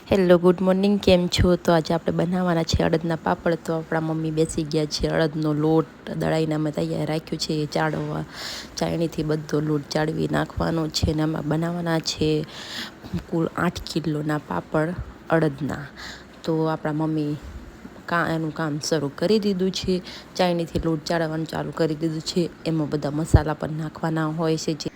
Hello good morning, કેમ છો? તો આજે આપણે બનાવવાના છે અડદના પાપડ. તો આપણા મમ્મી બેસી ગયા છે. અડદનો લોટ દળાઈને અમે તૈયાર રાખ્યું છે ચાળવા. ચાળણીથી બધો લોટ ચાળવી નાખવાનો છે ને આમાં બનાવવાના છે કુલ 8 કિલોના પાપડ અડદના. તો આપણા મમ્મી એનું કામ શરૂ કરી દીધું છે. ચાળણીથી લોટ ચાળવાનું ચાલુ કરી દીધું છે. એમાં બધા મસાલા પણ નાખવાના હોય છે.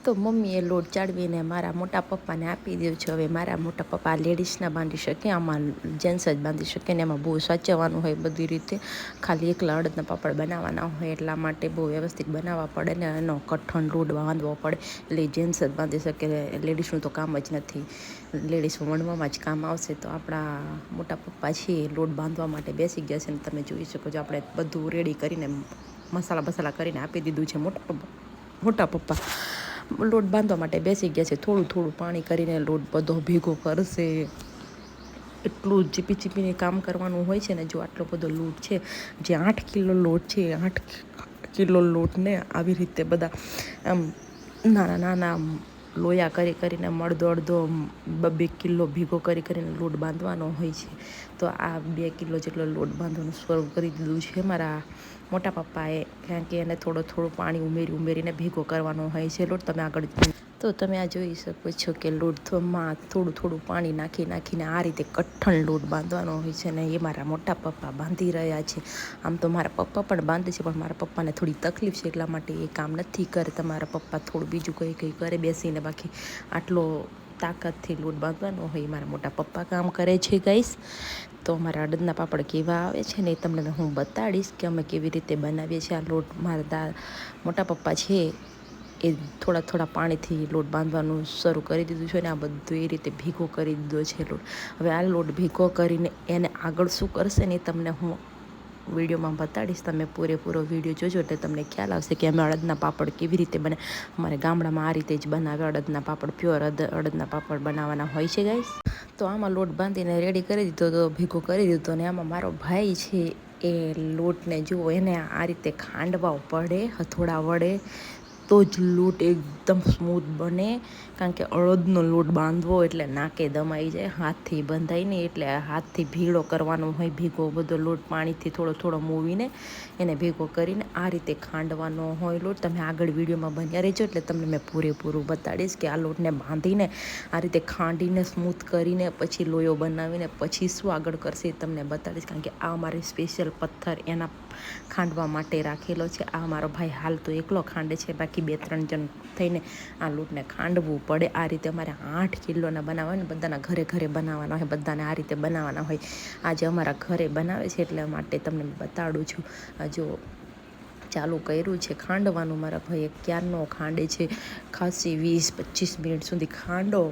તો મમ્મીએ લોટ ચાળવીને મારા મોટા પપ્પાને આપી દીધું છે. હવે મારા મોટા પપ્પા લેડીઝના બાંધી શકે, આમાં જેન્ટ્સ જ બાંધી શકે ને એમાં બહુ સાચવવાનું હોય બધી રીતે. ખાલી એકલા અડદના પાપડ બનાવવાના હોય એટલા માટે બહુ વ્યવસ્થિત બનાવવા પડે ને એનો કઠણ લોટ બાંધવો પડે. એટલે જેન્ટ્સ જ બાંધી શકે, લેડીઝનું તો કામ જ નથી. લેડીઝ વણવામાં જ કામ આવશે. તો આપણા મોટા પપ્પા છે એ લોટ બાંધવા માટે બેસી ગયા છે ને તમે જોઈ શકો છો. આપણે બધું રેડી કરીને મસાલા કરીને આપી દીધું છે. મોટા પપ્પા લોટ બાંધવા માટે બેસી ગયા છે. થોડું થોડું પાણી કરીને લોટ બધો ભેગો કરશે. એટલું ચીપીને કામ કરવાનું હોય છે ને. જો આટલો બધો લોટ છે, જે 8 કિલો લોટ છે, 8 કિલો લોટને આવી રીતે બધા આમ નાના નાના લોયા કરીને અડધો 2 કિલો ભેગો કરીને લોટ બાંધવાનો હોય છે. તો આ 2 કિલો જેટલો લોટ બાંધવાનું શરૂ કરી દીધું છે મારા મોટા પપ્પાએ, કારણ કે એને થોડું પાણી ઉમેરીને ભેગો કરવાનો હોય છે લોટ. તમે આગળ તો તમે આ જોઈ શકો છો કે લોટમાં થોડું પાણી નાખીને આ રીતે કઠણ લોટ બાંધવાનો હોય છે ને એ મારા મોટા પપ્પા બાંધી રહ્યા છે. આમ તો મારા પપ્પા પણ બાંધે છે, પણ મારા પપ્પાને થોડી તકલીફ છે એટલા માટે એ કામ નથી કરે. તમારા પપ્પા થોડું બીજું કંઈ કરે બેસીને, બાકી આટલો તાકાતથી લોટ બાંધવાનો હોય મારા મોટા પપ્પા કામ કરે છે ગાઈસ. તો અમારા અડદના પાપડ કેવા આવે છે ને એ તમને હું બતાડીશ કે અમે કેવી રીતે બનાવીએ છીએ આ લોટ. મારા મોટા પપ્પા છે એ થોડા પાણીથી લોટ બાંધવાનું શરૂ કરી દીધું છે ને આ બધું એ રીતે ભેગો કરી દીધો છે લોટ. હવે આ લોટ ભેગો કરીને એને આગળ શું કરશે ને તમને હું વિડીયોમાં બતાડીશ. તમે પૂરેપૂરો વિડીયો જોજો એટલે તમને ખ્યાલ આવશે કે અમે અડદના પાપડ કેવી રીતે બને. અમારે ગામડામાં આ રીતે જ બનાવે અડદના પાપડ. પ્યોર અડદના પાપડ બનાવવાના હોય છે ગાઈસ. તો આમાં લોટ બાંધીને રેડી કરી દીધો, તો ભેગો કરી દીધો. અને આમાં મારો ભાઈ છે એ લોટને જુઓ, એને આ રીતે ખાંડવા પડે હથોડા વડે, તો જ લોટ એકદમ સ્મૂથ બને. કારણ કે અડદનો લોટ બાંધવો એટલે નાકે દમાઈ જાય, હાથથી બંધાય નહીં. એટલે હાથથી ભીડો કરવાનો હોય, ભેગો બધો લોટ પાણીથી થોડો મૂવીને એને ભેગો કરીને આ રીતે ખાંડવાનો હોય લોટ. તમે આગળ વિડીયોમાં બન્યા રહેજો એટલે તમને મેં પૂરેપૂરું બતાડીશ કે આ લોટને બાંધીને આ રીતે ખાંડીને સ્મૂથ કરીને પછી લોયો બનાવીને પછી શું આગળ કરશે એ તમને બતાડીશ. કારણ કે આ અમારે સ્પેશિયલ પથ્થર એના ખાંડવા માટે રાખેલો છે. આ મારો ભાઈ હાલ તો એકલો ખાંડે છે, બાકી 2-3 જણ થઈને આ લોટને ખાંડવું પડે. આ રીતે અમારે 8 કિલોના બનાવવાના, બધાના ઘરે બનાવવાના હોય, બધાને આ રીતે બનાવવાના હોય. આજે અમારા ઘરે બનાવે છે એટલા માટે તમને બતાડું છું. જો ચાલુ કર્યું છે ખાંડવાનું. મારા ભાઈએ ક્યારનો ખાંડે છે, ખાસી 20-25 મિનિટ સુધી ખાંડો.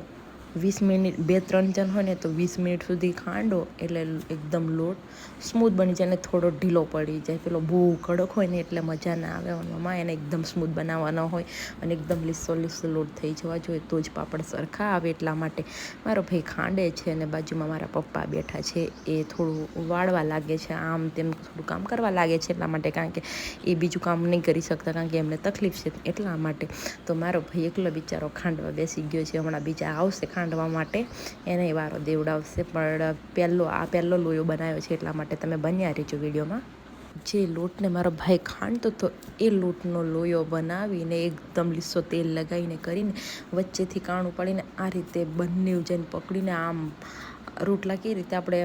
20 મિનિટ, 2-3 જણ હોય ને તો 20 મિનિટ સુધી ખાંડો એટલે એકદમ લોટ સ્મૂથ બની જાય. અને થોડો ઢીલો પડી જાય. પેલો બહુ કડક હોય ને એટલે મજા ના આવે વણવામાં. એને એકદમ સ્મૂથ બનાવવાનો હોય અને એકદમ લીસો લોટ થઈ જવા જોઈએ તો જ પાપડ સરખા આવે. એટલા માટે મારો ભાઈ ખાંડે છે અને બાજુમાં મારા પપ્પા બેઠા છે. એ થોડું વાળવા લાગે છે, આમ તેમ થોડું કામ કરવા લાગે છે એટલા માટે. કારણ કે એ બીજું કામ નહીં કરી શકતા, કારણ કે એમને તકલીફ છે એટલા માટે. તો મારો ભાઈ એકલો બિચારો ખાંડવા બેસી ગયો છે. હમણાં બીજા આવશે ખાંડવા માટે, એને વારો દેવડાવશે. પણ પહેલો લોયો બનાવ્યો છે એટલા માટે તમે બન્યા રહેજો વિડીયોમાં. જે લોટને મારો ભાઈ ખાંડતો હતો એ લોટનો લોયો બનાવીને એકદમ લીસો તેલ લગાવીને કરીને વચ્ચેથી કાણું પાડીને આ રીતે બંને જણ પકડીને આમ રોટલા કેવી રીતે આપણે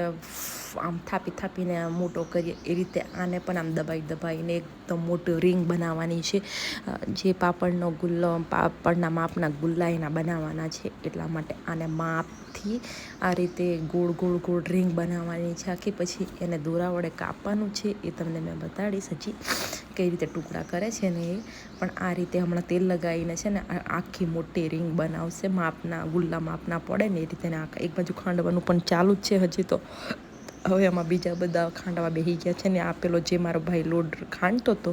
આમ થાપીને મોટો કરીએ એ રીતે આને પણ આમ દબાઈને એકદમ મોટું રિંગ બનાવવાની છે. જે પાપડના માપના ગુલ્લા એના બનાવવાના છે એટલા માટે આને માપથી આ રીતે ગોળ રિંગ બનાવવાની છે આખી. પછી એને દોરા વડે કાપવાનું છે, એ તમને મેં બતાડીશ હજી કઈ રીતે ટુકડા કરે છે ને એ. પણ આ રીતે હમણાં તેલ લગાવીને છે ને આખી મોટી રિંગ બનાવશે. ગુલ્લા માપના પડે ને એ રીતે. એક બાજુ ખાંડવાનું પણ ચાલુ જ છે હજી તો. હવે આમાં બીજા બધા ખાંડવા બેસી ગયા છે ને. આપેલો જે મારો ભાઈ લોટ ખાંડતો હતો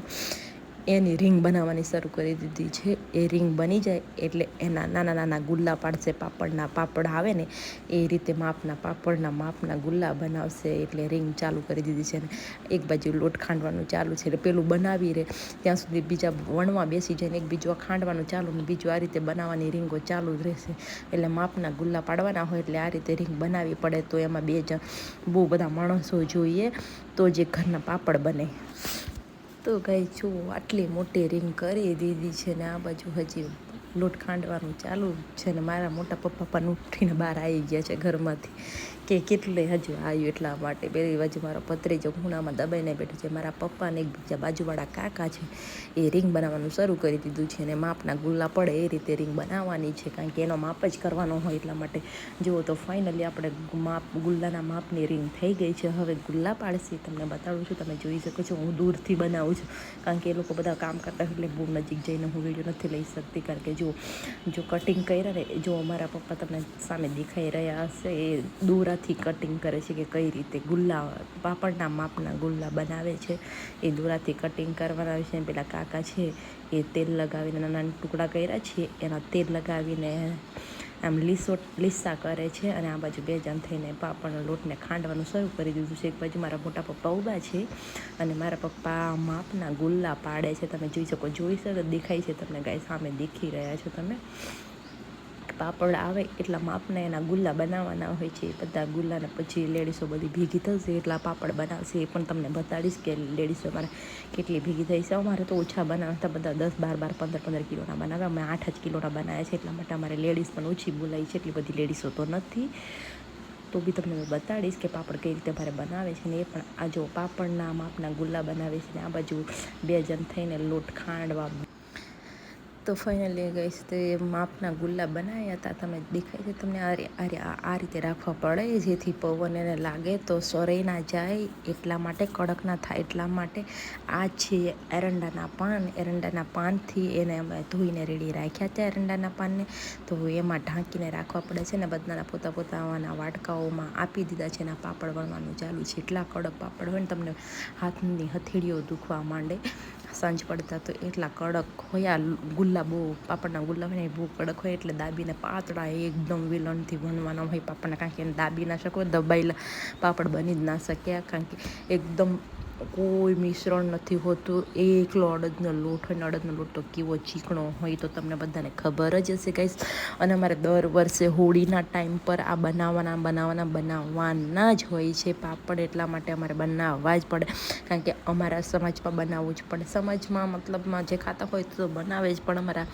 એની રીંગ બનાવવાની શરૂ કરી દીધી છે. એ રીંગ બની જાય એટલે એના નાના નાના ગુલ્લા પાડશે. પાપડના પાપડ આવે ને એ રીતે માપના પાપડના માપના ગુલ્લા બનાવશે. એટલે રીંગ ચાલુ કરી દીધી છે. ને એક બાજુ લોટ ખાંડવાનું ચાલુ છે. એટલે પેલું બનાવી રહે ત્યાં સુધી બીજા વણવા બેસી જાય ને એક બીજું ખાંડવાનું ચાલુ ને બીજું આ રીતે બનાવવાની રીંગો ચાલુ જ રહેશે. એટલે માપના ગુલ્લા પાડવાના હોય એટલે આ રીતે રીંગ બનાવવી પડે. તો એમાં બહુ બધા માણસો જોઈએ તો જે ઘરના પાપડ બને. તો ગાઈ જો આટલી મોટી રીંગ કરી દીધી છે ને આ બાજુ હજી લોટ ખાંડવાનું ચાલુ છે. ને મારા મોટા પપ્પા પણ ઉઠીને બહાર આવી ગયા છે ઘરમાંથી કે કેટલે હજુ આવ્યું એટલા માટે. પેલી બાજુ મારો ભત્રીજો ખૂણામાં દબાઈને બેઠો છે. મારા પપ્પાને એક બીજા બાજુવાળા કાકા છે એ રીંગ બનાવવાનું શરૂ કરી દીધું છે. અને માપના ગુલ્લા પડે એ રીતે રીંગ બનાવવાની છે કારણ કે એનો માપ જ કરવાનો હોય એટલા માટે. જુઓ તો ફાઇનલી આપણે ગુલ્લાના માપની રીંગ થઈ ગઈ છે. હવે ગુલ્લા પાડશે તમને બતાડું છું. તમે જોઈ શકો છો હું દૂરથી બનાવું છું કારણ કે એ લોકો બધા કામ કરતા એટલે બહુ નજીક જઈને હું વિડીયો નથી લઈ શકતી. કારણ કે જો કટિંગ કર્યા ને જો મારા પપ્પા તમને સામે દેખાઈ રહ્યા હશે એ દોરાથી કટિંગ કરે છે કે કઈ રીતે ગુલ્લા પાપડના માપના ગુલ્લા બનાવે છે. એ દોરાથી કટિંગ કરવાના છે. પેલા કાકા છે એ તેલ લગાવીને નાના ટુકડા કર્યા છે. એના તેલ લગાવીને આમ લીસા કરે છે. અને આ બાજુ બે જણ થઈને પાપડના લોટને ખાંડવાનું શરૂ કરી દીધું છે. એક બાજુ મારા મોટા પપ્પા ઊભા છે અને મારા પપ્પા માપના ગુલ્લા પાડે છે. તમે જોઈ શકો દેખાય છે તમને ગાય સામે દેખી રહ્યા છો તમે. પાપડ આવે એટલા માપના એના ગુલ્લા બનાવવાના હોય છે. બધા ગુલ્લાને પછી લેડીસો બધી ભેગી થશે એટલા પાપડ બનાવશે. એ પણ તમને બતાડીશ કે લેડીસો અમારે કેટલી ભેગી થઈ છે. અમારે તો ઓછા બનાવતા બધા 10, 12, 15 કિલોના બનાવે. અમે 8 જ કિલોના બનાવ્યા છે એટલા માટે અમારે લેડીઝ પણ ઓછી બોલાય છે. એટલી બધી લેડીસો તો નથી. તો બી તમને બતાડીશ કે પાપડ કઈ રીતે મારે બનાવે છે. ને એ પણ આ જો પાપડના માપના ગુલ્લા બનાવે છે. ને આ બાજુ બે જણ થઈને લોટ ખાંડવા. તો ફાઇનલી ગઈશ તો એ માપના ગુલ્લા બનાવ્યા હતા. તમે દેખાય છે તમને આ રીતે રાખવા પડે જેથી પવન એને લાગે તો સોરાઈ ના જાય એટલા માટે કડક ના થાય એટલા માટે. આ છે એરંડાના પાન. એરંડાના પાનથી એને અમે ધોઈને રેડી રાખ્યા હતા એરંડાના પાનને. તો એમાં ઢાંકીને રાખવા પડે છે. ને બધાના પોતાના વાટકાઓમાં આપી દીધા છે. એના પાપડ વણવાનું ચાલુ છે. એટલા કડક પાપડ હોય ને તમને હાથની હથેળીઓ દુખવા માંડે સાંજ પડતા. તો એટલા કડક હોય આ ગુલ્લા. બહુ પાપડના ગુલ્લા હોય ને એ બહુ કડક હોય એટલે દાબીને પાતળા એકદમ વેલણથી વણવાના હોય પાપડના. કારણ કે એને દાબી ના શકો દબાયેલા પાપડ બની જ ના શક્યા. કારણ કે એકદમ કોઈ મિશ્રણ નથી હોતું. એકલો અડદનો લોટ હોય ને અડદનો લોટ તો કેવો ચીકણો હોય તો તમને બધાને ખબર જ હશે ગાઈસ. અને અમારે દર વર્ષે હોળીના ટાઈમ પર આ બનાવવાના જ હોય છે પાપડ. એટલા માટે અમારે બનાવવા જ પડે કારણ કે અમારા સમાજમાં બનાવવું જ પડે. સમાજમાં મતલબમાં જે ખાતા હોય તો બનાવે જ પણ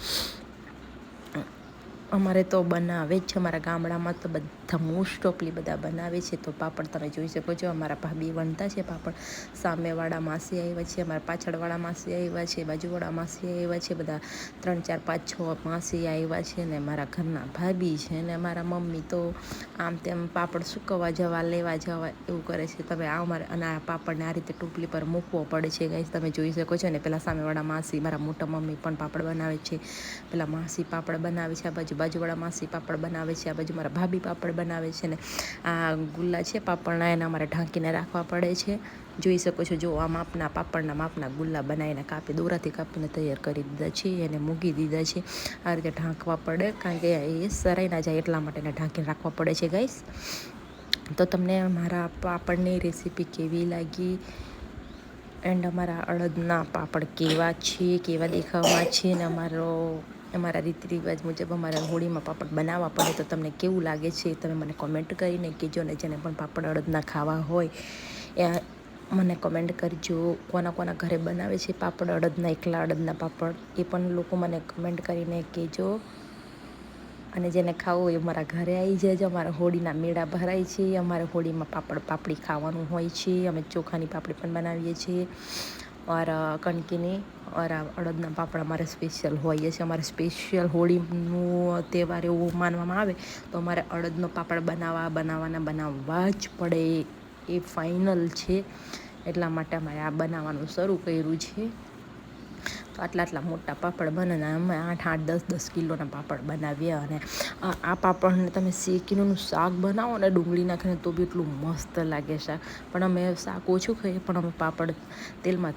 અમારે તો બનાવે જ છે. અમારા ગામડામાં તો બધા મોસ્ટ ઓફલી બધા બનાવે છે. તો પાપડ તમે જોઈ શકો છો અમારા ભાભી વણતા છે પાપડ. સામેવાળા માસી આવ્યા છે. અમારા પાછળવાળા માસી આવ્યા છે. બાજુવાળા માસી આવ્યા છે. બધા 3, 4, 5, 6 માસી આવ્યા છે. ને મારા ઘરના ભાભી છે. ને મારા મમ્મી તો આમ તેમ પાપડ સુકવવા જવા લેવા જવા એવું કરે છે. તમે અમારે અને આ પાપડને આ રીતે ટોપલી પર મૂકવો પડે છે ગાઈસ. તમે જોઈ શકો છો ને પેલા સામેવાળા માસી મારા મોટા મમ્મી પણ પાપડ બનાવે છે. પેલા માસી પાપડ બનાવે છે. આ બાજુવાળા માસી પાપડ બનાવે છે. આ બાજુ મારા ભાભી પાપડ બનાવે છે. ને આ ગુલ્લા છે પાપડના એને અમારે ઢાંકીને રાખવા પડે છે. જોઈ શકો છો જો આ પાપડના માપના ગુલ્લા બનાવીને દોરાથી કાપીને તૈયાર કરી દીધા છે. એને મૂકી દીધા છે. આ રીતે ઢાંકવા પડે કારણ કે એ સરાઈ ના જાય એટલા માટે એને ઢાંકીને રાખવા પડે છે ગાઈસ. તો તમને મારા પાપડની રેસીપી કેવી લાગી એન્ડ અમારા અડદના પાપડ કેવા છે કેવા દેખાવામાં છે. ને અમારા રીતિ રિવાજ મુજબ અમારા હોળીમાં પાપડ બનાવવા પડે તો તમને કેવું લાગે છે તમે મને કોમેન્ટ કરીને કહેજો. ને જેને પણ પાપડ અડદના ખાવા હોય એ મને કોમેન્ટ કરજો. કોના ઘરે બનાવે છે પાપડ અડદના એકલા અડદના પાપડ એ પણ લોકો મને કમેન્ટ કરીને કહેજો. અને જેને ખાવું હોય અમારા ઘરે આવી જજો. અમારા હોળીના મેળા ભરાય છે. અમારે હોળીમાં પાપડી ખાવાનું હોય છે. અમે ચોખાની પાપડી પણ બનાવીએ છીએ ઓર કણકીની ઓર અડદના પાપડ અમારે સ્પેશિયલ હોય છે. અમારે સ્પેશિયલ હોળીનું તહેવાર એવું માનવામાં આવે તો અમારે અડદનો પાપડ બનાવવા જ પડે એ ફાઇનલ છે. એટલા માટે અમારે આ બનાવવાનું શરૂ કર્યું છે. તો આટલા મોટા પાપડ બને ને અમે 8, 10 કિલોના પાપડ બનાવીએ. અને આ પાપડને તમે શેકીનું શાક બનાવો ને ડુંગળી નાખીને તો બી એટલું મસ્ત લાગે શાક. પણ અમે શાક ઓછું ખાઈએ પણ અમે પાપડ તેલમાં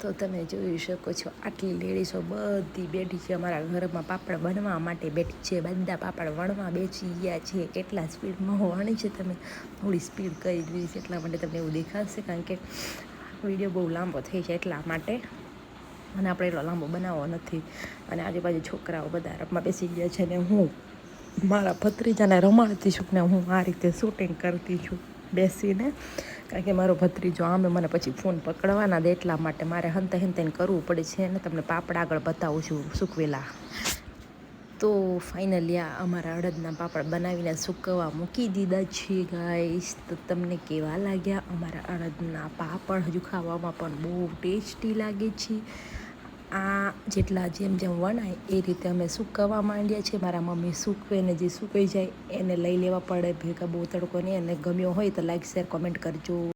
તો તમે જોઈ શકો છો આટલી લેડીઝો બધી બેઠી છે અમારા ઘરમાં પાપડ બનવા માટે બેઠી છે. બધા પાપડ વણવા બેસી ગયા છે. કેટલા સ્પીડમાં વણી છે, તમે થોડી સ્પીડ કરી દીધી છે એટલા માટે તમને એવું દેખાશે, કારણ કે વિડીયો બહુ લાંબો થઈ જાય એટલા માટે, અને આપણે એટલો લાંબો બનાવવો નથી. અને આજુબાજુ છોકરાઓ બધા રમવા બેસી ગયા છે ને હું મારા ભત્રીજાને રમાડતી છું ને હું આ રીતે શૂટિંગ કરતી છું બેસીને, કારણ કે મારો ભત્રીજો આમે મને પછી ફોન પકડવાના દે એટલા માટે મારે હંતાઈને કરવું પડે છે. અને તમને પાપડ આગળ બતાવું છું સૂકવેલા. તો ફાઇનલી આ અમારા અડદના પાપડ બનાવીને સૂકવવા મૂકી દીધા છે ગાઈસ. તો તમને કેવા લાગ્યા અમારા અડદના પાપડ? હજુ ખાવામાં પણ બહુ ટેસ્ટી લાગે છે. આ જેટલા જેમ વણાય એ રીતે અમે સૂકવવા માંડ્યા છે. મારા મમ્મી સૂકવે ને જે સૂકાઈ જાય એને લઈ લેવા પડે ભેગા, બહુ તડકો નહીં. અને ગમ્યો હોય તો લાઈક શેર કોમેન્ટ કરજો.